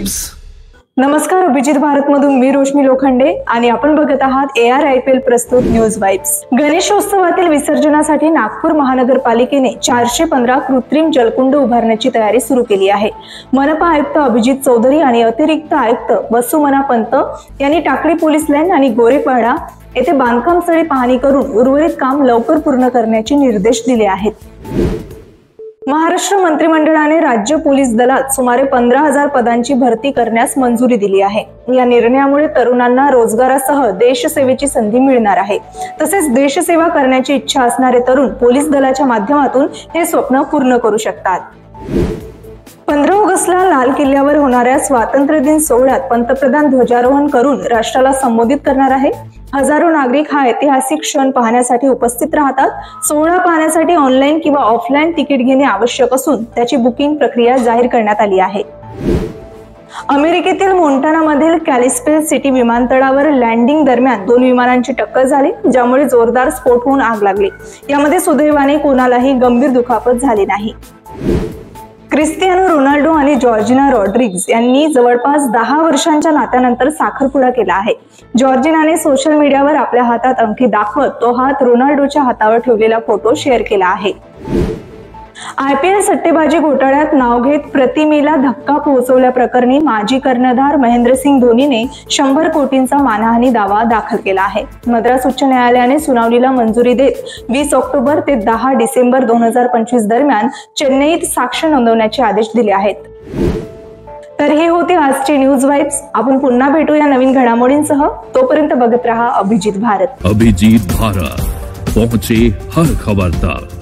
Vibes. नमस्कार, अभिजित भारत मधून मी रोशनी लोखंडे आणि आपण बघत आहात ARIPL प्रस्तुत न्यूज वाइब्स। गणेशोत्सवातील विसर्जनासाठी नागपूर महानगरपालिकेने 415 कृत्रिम जलकुंड उभारण्याची तयारी सुरू केली आहे। मनपा आयुक्त अभिजित चौधरी आणि अतिरिक्त आयुक्त वसुमना पंत यांनी टाकळी पोलीस लाईन आणि गोरेपाडा येथे बांधकाम स्थळी पाहणी करून उर्वरित काम लवकर पूर्ण करण्याचे निर्देश दिले आहेत। महाराष्ट्र मंत्रिमंडळाने राज्य पोलीस दलात सुमारे 15,000 पदांची भरती करण्यास मंजुरी दिली आहे। या निर्णयामुळे तरुणांना रोजगारासह देशसेवेची संधी मिळणार आहे। तसेच देशसेवा करण्याची इच्छा असणारे तरुण पोलीस दलाच्या माध्यमातून हे स्वप्न पूर्ण करू शकतात। 15 ऑगस्टला लाल किल्ल्यावर होणाऱ्या स्वातंत्र्य दिन सोहळ्यात पंतप्रधान ध्वजारोहण करून राष्ट्राला संबोधित करणार आहे। हजारो नागरिक हा ऐतिहासिक क्षण पाहण्यासाठी उपस्थित राहतात। सोहळा पाहण्यासाठी ऑनलाईन किंवा ऑफलाईन तिकीट घेणे आवश्यक असून त्याची बुकिंग प्रक्रिया जाहीर करण्यात आली आहे। अमेरिकेतील मोंटानामधील कॅलिस्पेल सिटी विमानतळावर लँडिंग दरम्यान 2 विमानांची टक्कर झाली, ज्यामुळे जोरदार स्फोट होऊन आग लागली। यामध्ये सुदैवाने कोणालाही गंभीर दुखापत झाली नाही। क्रिस्टियानो रोनाल्डो आणि जॉर्जिना रॉड्रिग्ज यांनी जवळपास 10 वर्षांच्या नात्यानंतर साखरपुडा केला आहे। जॉर्जिनाने सोशल मीडियावर आपल्या हातात अंगठी दाखवत तो हात रोनाल्डोच्या हातावर ठेवलेला फोटो शेअर केला आहे। IPL सट्टेबाजी घोटाळ्यात नाव घेत प्रतिमेला धक्का पोहोचवल्याप्रकरणी माजी कर्णधार महेंद्रसिंग धोनीने 100 कोटींचा मानहानी दावा दाखल केला आहे। मद्रास उच्च न्यायालयाने सुनावणीला मंजुरी देत 20 ऑक्टोबर ते 10 डिसेंबर 2025 दरम्यान चेन्नईत साक्ष नोंदवण्याचे आदेश दिले आहेत। तर ही होती आजची न्यूज वाइब्स। आपण पुन्हा भेटूया नवीन घडामोडींसह। तोपर्यंत बघत रहा अभिजित भारत। अभिजित भारत, पहुंचे हर खबर तक।